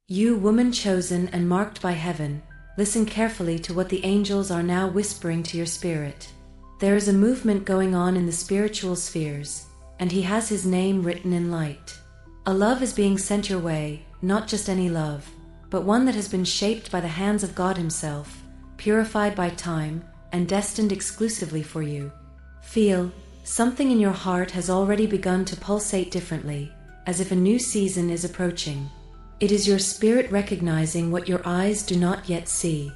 You, woman chosen and marked by heaven, listen carefully to what the angels are now whispering to your spirit. There is a movement going on in the spiritual spheres, and he has his name written in light. A love is being sent your way, not just any love, but one that has been shaped by the hands of God himself, purified by time, and destined exclusively for you. Feel, something in your heart has already begun to pulsate differently, as if a new season is approaching. It is your spirit recognizing what your eyes do not yet see.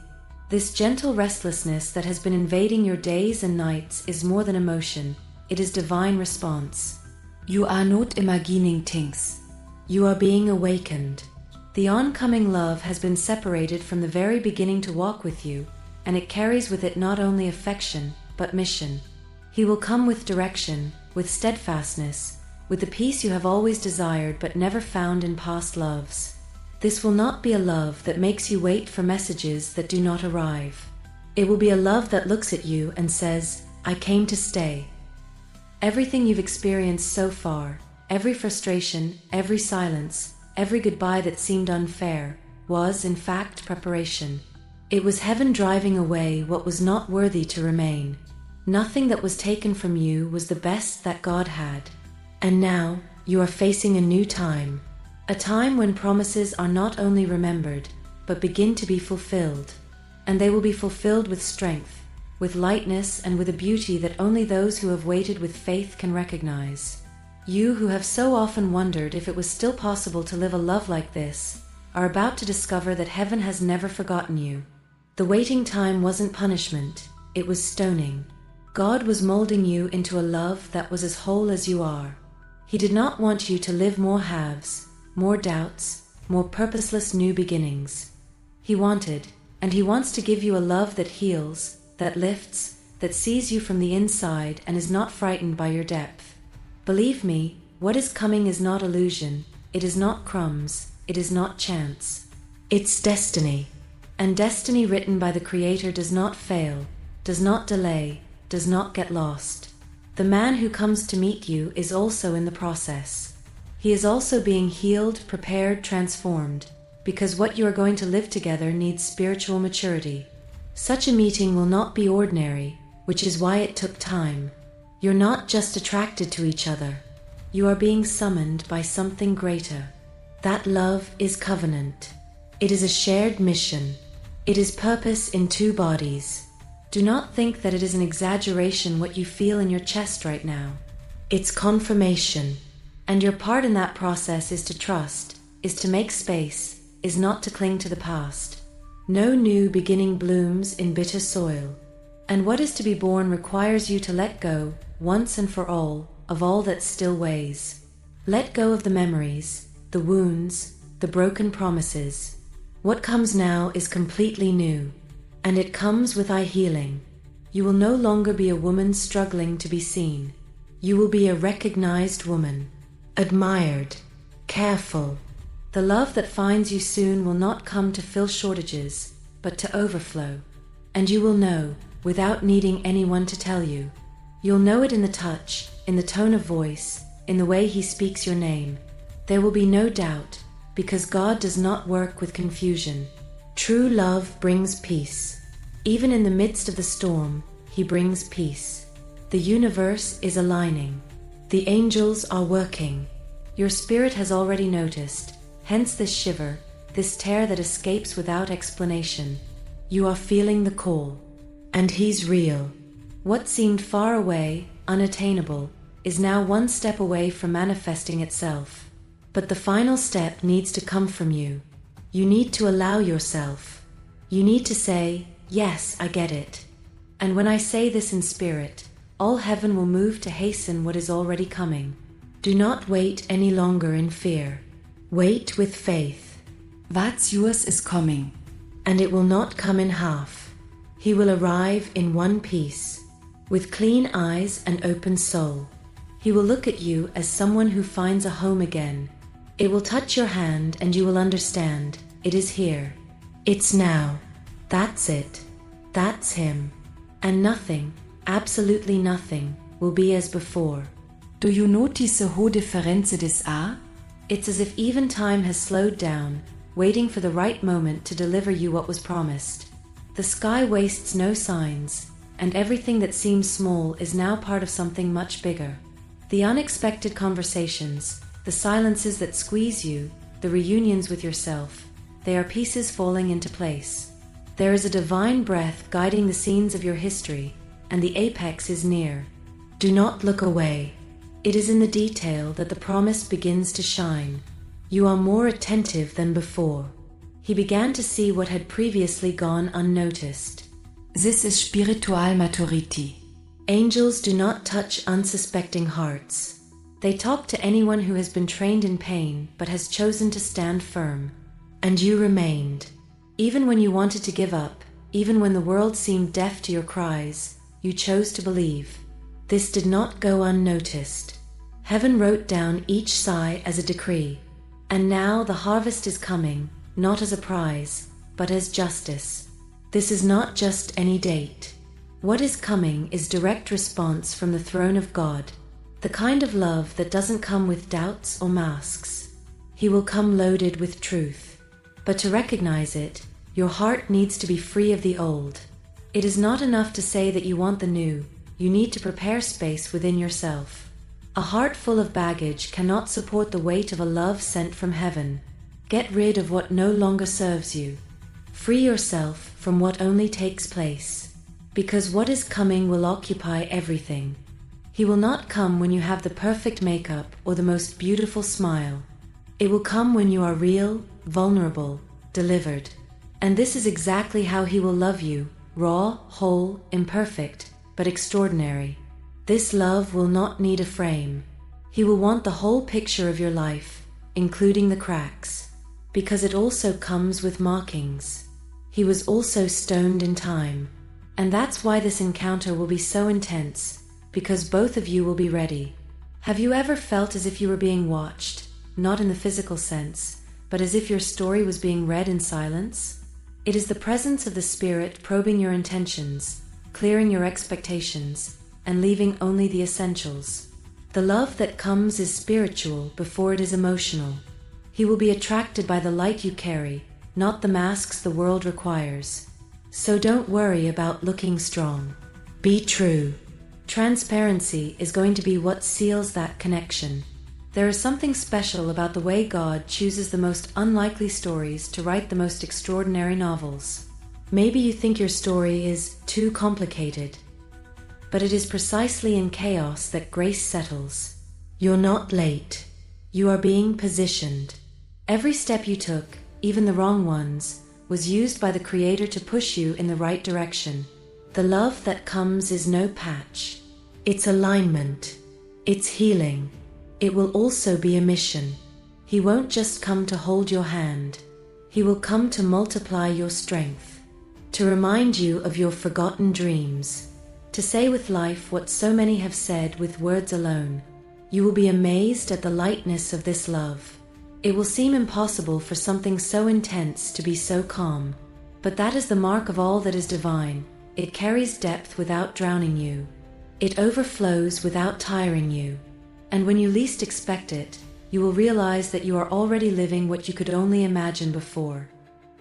This gentle restlessness that has been invading your days and nights is more than emotion, it is divine response. You are not imagining things. You are being awakened. The oncoming love has been separated from the very beginning to walk with you, and it carries with it not only affection, but mission. He will come with direction, with steadfastness, with the peace you have always desired but never found in past loves. This will not be a love that makes you wait for messages that do not arrive. It will be a love that looks at you and says, I came to stay. Everything you've experienced so far, every frustration, every silence, every goodbye that seemed unfair, was in fact preparation. It was heaven driving away what was not worthy to remain. Nothing that was taken from you was the best that God had. And now, you are facing a new time. A time when promises are not only remembered, but begin to be fulfilled. And they will be fulfilled with strength, with lightness, and with a beauty that only those who have waited with faith can recognize. You who have so often wondered if it was still possible to live a love like this, are about to discover that heaven has never forgotten you. The waiting time wasn't punishment, it was stoning. God was molding you into a love that was as whole as you are. He did not want you to live more halves, more doubts, more purposeless new beginnings. He wanted, and he wants to give you a love that heals, that lifts, that sees you from the inside and is not frightened by your depth. Believe me, what is coming is not illusion, it is not crumbs, it is not chance. It's destiny. And destiny written by the Creator does not fail, does not delay, does not get lost. The man who comes to meet you is also in the process. He is also being healed, prepared, transformed, because what you are going to live together needs spiritual maturity. Such a meeting will not be ordinary, which is why it took time. You're not just attracted to each other. You are being summoned by something greater. That love is covenant. It is a shared mission. It is purpose in two bodies. Do not think that it is an exaggeration what you feel in your chest right now. It's confirmation. And your part in that process is to trust, is to make space, is not to cling to the past. No new beginning blooms in bitter soil. And what is to be born requires you to let go, once and for all, of all that still weighs. Let go of the memories, the wounds, the broken promises. What comes now is completely new. And it comes with healing. You will no longer be a woman struggling to be seen. You will be a recognized woman, admired, careful. The love that finds you soon will not come to fill shortages, but to overflow. And you will know, without needing anyone to tell you. You'll know it in the touch, in the tone of voice, in the way he speaks your name. There will be no doubt, because God does not work with confusion. True love brings peace. Even in the midst of the storm, he brings peace. The universe is aligning. The angels are working. Your spirit has already noticed, hence this shiver, this tear that escapes without explanation. You are feeling the call. And he's real. What seemed far away, unattainable, is now one step away from manifesting itself. But the final step needs to come from you. You need to allow yourself. You need to say, yes, I get it. And when I say this in spirit, all heaven will move to hasten what is already coming. Do not wait any longer in fear. Wait with faith. What's yours is coming. And it will not come in half. He will arrive in one piece, with clean eyes and open soul. He will look at you as someone who finds a home again. It will touch your hand and you will understand. It is here. It's now. That's it. That's him. And nothing, absolutely nothing, will be as before. Do you notice a whole difference this are? It's as if even time has slowed down, waiting for the right moment to deliver you what was promised. The sky wastes no signs, and everything that seems small is now part of something much bigger. The unexpected conversations, the silences that squeeze you, the reunions with yourself, they are pieces falling into place. There is a divine breath guiding the scenes of your history, and the apex is near. Do not look away. It is in the detail that the promise begins to shine. You are more attentive than before. He began to see what had previously gone unnoticed. This is spiritual maturity. Angels do not touch unsuspecting hearts. They talk to anyone who has been trained in pain but has chosen to stand firm. And you remained. Even when you wanted to give up, even when the world seemed deaf to your cries, you chose to believe. This did not go unnoticed. Heaven wrote down each sigh as a decree. And now the harvest is coming, not as a prize, but as justice. This is not just any date. What is coming is direct response from the throne of God, the kind of love that doesn't come with doubts or masks. He will come loaded with truth. But to recognize it, your heart needs to be free of the old. It is not enough to say that you want the new. You need to prepare space within yourself. A heart full of baggage cannot support the weight of a love sent from heaven. Get rid of what no longer serves you. Free yourself from what only takes place. Because what is coming will occupy everything. He will not come when you have the perfect makeup or the most beautiful smile. It will come when you are real, vulnerable, delivered. And this is exactly how he will love you, raw, whole, imperfect, but extraordinary. This love will not need a frame. He will want the whole picture of your life, including the cracks. Because it also comes with markings. He was also stoned in time. And that's why this encounter will be so intense, because both of you will be ready. Have you ever felt as if you were being watched, not in the physical sense, but as if your story was being read in silence? It is the presence of the Spirit probing your intentions, clearing your expectations, and leaving only the essentials. The love that comes is spiritual before it is emotional. He will be attracted by the light you carry, not the masks the world requires. So don't worry about looking strong. Be true. Transparency is going to be what seals that connection. There is something special about the way God chooses the most unlikely stories to write the most extraordinary novels. Maybe you think your story is too complicated. But it is precisely in chaos that grace settles. You're not late. You are being positioned. Every step you took, even the wrong ones, was used by the Creator to push you in the right direction. The love that comes is no patch. It's alignment. It's healing. It will also be a mission. He won't just come to hold your hand. He will come to multiply your strength, to remind you of your forgotten dreams, to say with life what so many have said with words alone. You will be amazed at the lightness of this love. It will seem impossible for something so intense to be so calm. But that is the mark of all that is divine. It carries depth without drowning you. It overflows without tiring you. And when you least expect it, you will realize that you are already living what you could only imagine before.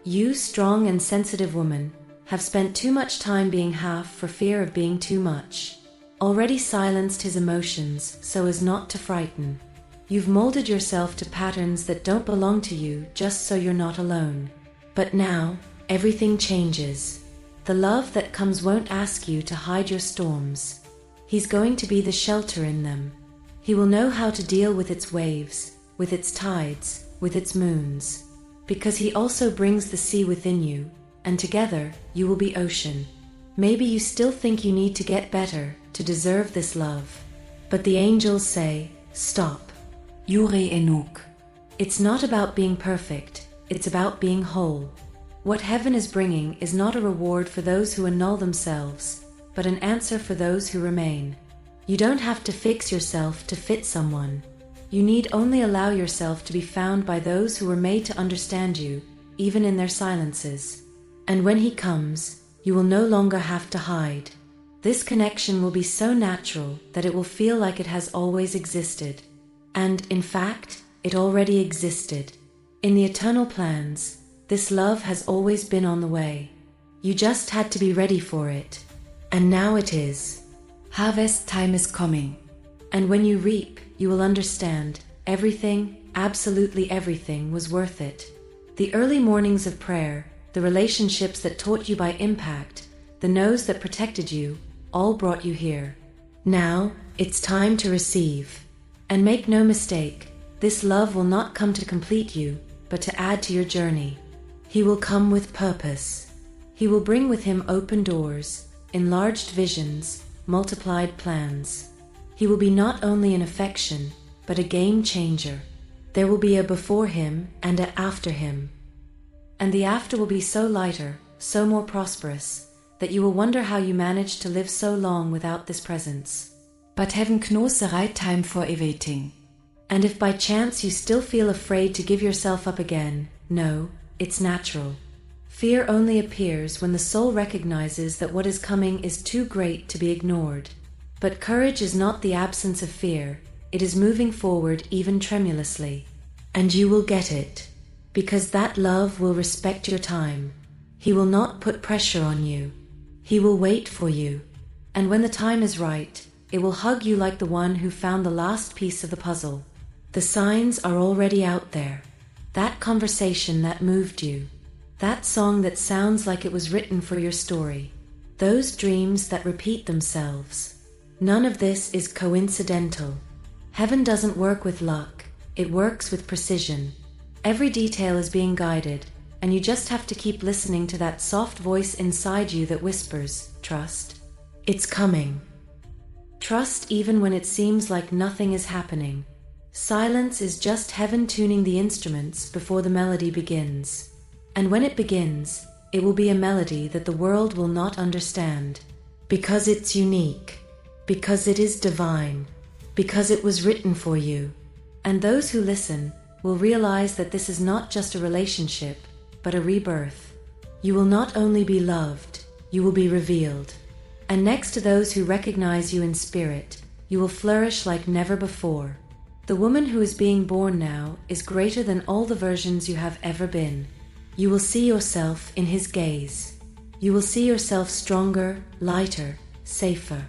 You, strong and sensitive woman, have spent too much time being half for fear of being too much. Already silenced his emotions so as not to frighten. You've molded yourself to patterns that don't belong to you just so you're not alone. But now, everything changes. The love that comes won't ask you to hide your storms. He's going to be the shelter in them. He will know how to deal with its waves, with its tides, with its moons. Because he also brings the sea within you, and together you will be ocean. Maybe you still think you need to get better to deserve this love. But the angels say, stop. Yure Enuk. It's not about being perfect, it's about being whole. What heaven is bringing is not a reward for those who annul themselves, but an answer for those who remain. You don't have to fix yourself to fit someone. You need only allow yourself to be found by those who were made to understand you, even in their silences. And when he comes, you will no longer have to hide. This connection will be so natural that it will feel like it has always existed. And, in fact, it already existed. In the eternal plans, this love has always been on the way. You just had to be ready for it. And now it is. Harvest time is coming. And when you reap, you will understand everything, absolutely everything, was worth it. The early mornings of prayer, the relationships that taught you by impact, the no's that protected you, all brought you here. Now, it's time to receive. And make no mistake, this love will not come to complete you, but to add to your journey. He will come with purpose. He will bring with him open doors, enlarged visions, multiplied plans. He will be not only an affection, but a game changer. There will be a before him and a after him. And the after will be so lighter, so more prosperous, that you will wonder how you managed to live so long without this presence. But heaven knows the right time for awaiting. And if by chance you still feel afraid to give yourself up again, no, it's natural. Fear only appears when the soul recognizes that what is coming is too great to be ignored. But courage is not the absence of fear, it is moving forward even tremulously. And you will get it, because that love will respect your time. He will not put pressure on you. He will wait for you. And when the time is right, it will hug you like the one who found the last piece of the puzzle. The signs are already out there. That conversation that moved you. That song that sounds like it was written for your story. Those dreams that repeat themselves. None of this is coincidental. Heaven doesn't work with luck. It works with precision. Every detail is being guided, and you just have to keep listening to that soft voice inside you that whispers, trust. It's coming. Trust even when it seems like nothing is happening. Silence is just heaven tuning the instruments before the melody begins. And when it begins, it will be a melody that the world will not understand. Because it's unique. Because it is divine. Because it was written for you. And those who listen will realize that this is not just a relationship, but a rebirth. You will not only be loved, you will be revealed. And next to those who recognize you in spirit, you will flourish like never before. The woman who is being born now is greater than all the versions you have ever been. You will see yourself in his gaze. You will see yourself stronger, lighter, safer.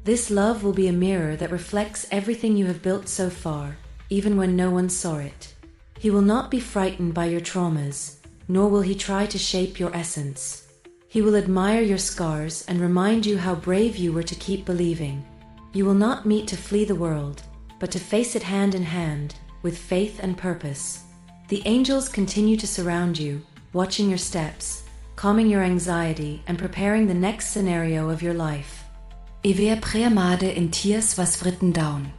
This love will be a mirror that reflects everything you have built so far, even when no one saw it. He will not be frightened by your traumas, nor will he try to shape your essence. He will admire your scars and remind you how brave you were to keep believing. You will not meet to flee the world, but to face it hand in hand, with faith and purpose. The angels continue to surround you, watching your steps, calming your anxiety, and preparing the next scenario of your life. Ever preamade in tiers was written down.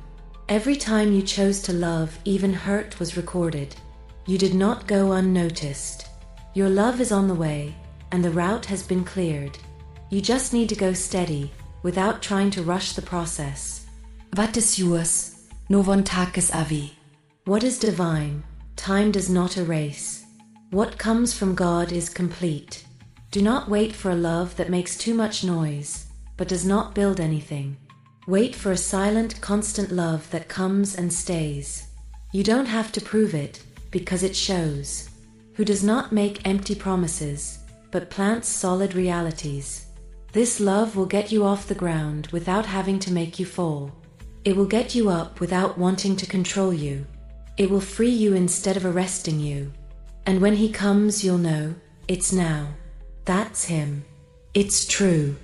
Every time you chose to love, even hurt was recorded. You did not go unnoticed. Your love is on the way, and the route has been cleared. You just need to go steady, without trying to rush the process. What is yours? No one tages avi. What is divine, time does not erase. What comes from God is complete. Do not wait for a love that makes too much noise, but does not build anything. Wait for a silent, constant love that comes and stays. You don't have to prove it, because it shows. Who does not make empty promises, but plants solid realities. This love will get you off the ground without having to make you fall. It will get you up without wanting to control you. It will free you instead of arresting you. And when he comes, you'll know, it's now. That's him. It's true.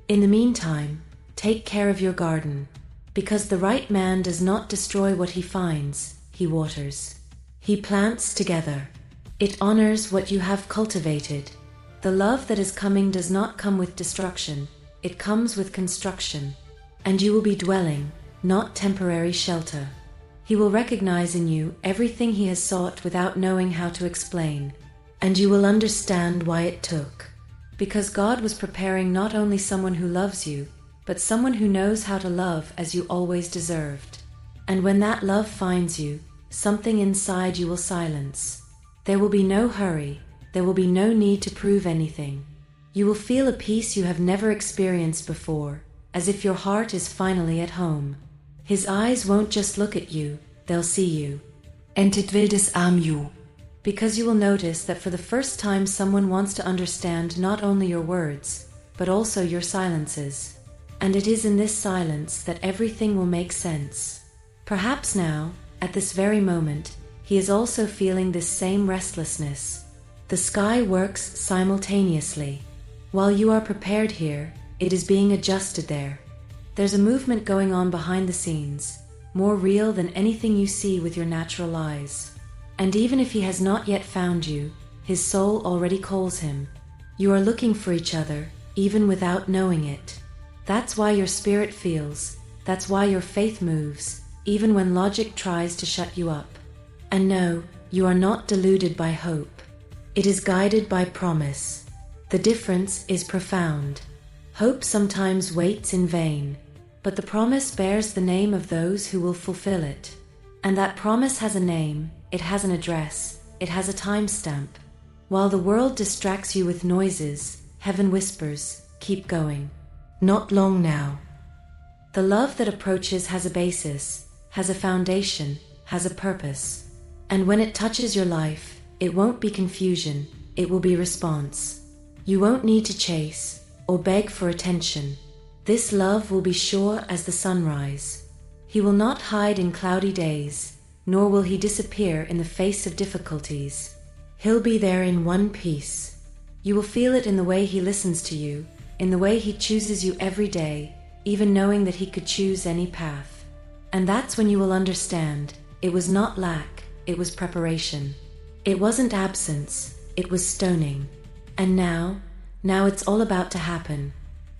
In the meantime, take care of your garden. Because the right man does not destroy what he finds, he waters. He plants together. It honors what you have cultivated. The love that is coming does not come with destruction. It comes with construction. And you will be dwelling, not temporary shelter. He will recognize in you everything he has sought without knowing how to explain. And you will understand why it took. Because God was preparing not only someone who loves you, but someone who knows how to love as you always deserved. And when that love finds you, something inside you will silence. There will be no hurry. There will be no need to prove anything. You will feel a peace you have never experienced before, as if your heart is finally at home. His eyes won't just look at you, they'll see you. And it will disarm you. because you will notice that for the first time someone wants to understand not only your words, but also your silences. And it is in this silence that everything will make sense. Perhaps now, at this very moment, he is also feeling this same restlessness. The sky works simultaneously. While you are prepared here, it is being adjusted there. There's a movement going on behind the scenes, more real than anything you see with your natural eyes. And even if he has not yet found you, his soul already calls him. You are looking for each other, even without knowing it. That's why your spirit feels, that's why your faith moves, even when logic tries to shut you up. And no, you are not deluded by hope. It is guided by promise. The difference is profound. Hope sometimes waits in vain, but the promise bears the name of those who will fulfill it. And that promise has a name, it has an address, it has a timestamp. While the world distracts you with noises, heaven whispers, keep going. Not long now. The love that approaches has a basis, has a foundation, has a purpose. And when it touches your life, it won't be confusion, it will be response. You won't need to chase or beg for attention. This love will be sure as the sunrise. He will not hide in cloudy days, nor will he disappear in the face of difficulties. He'll be there in one piece. You will feel it in the way he listens to you, in the way he chooses you every day, even knowing that he could choose any path. And that's when you will understand, it was not lack, it was preparation. It wasn't absence, it was stoning. And now it's all about to happen.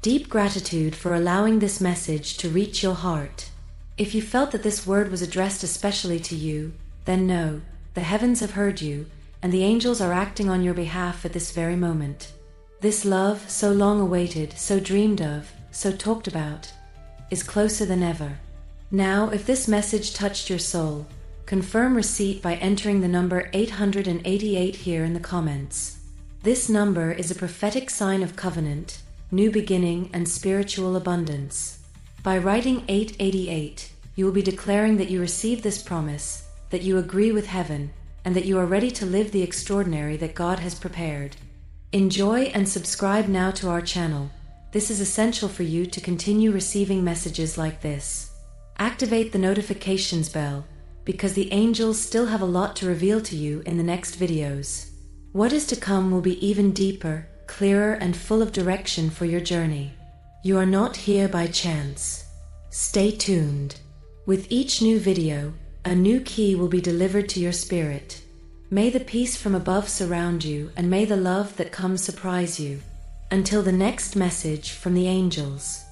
Deep gratitude for allowing this message to reach your heart. If you felt that this word was addressed especially to you, then know, the heavens have heard you, and the angels are acting on your behalf at this very moment. This love, so long awaited, so dreamed of, so talked about, is closer than ever. Now, if this message touched your soul, confirm receipt by entering the number 888 here in the comments. This number is a prophetic sign of covenant, new beginning, and spiritual abundance. By writing 888, you will be declaring that you receive this promise, that you agree with heaven, and that you are ready to live the extraordinary that God has prepared. Enjoy and subscribe now to our channel. This is essential for you to continue receiving messages like this. Activate the notifications bell, because the angels still have a lot to reveal to you in the next videos. What is to come will be even deeper, clearer, and full of direction for your journey. You are not here by chance. Stay tuned. With each new video, a new key will be delivered to your spirit. May the peace from above surround you, and may the love that comes surprise you. Until the next message from the angels.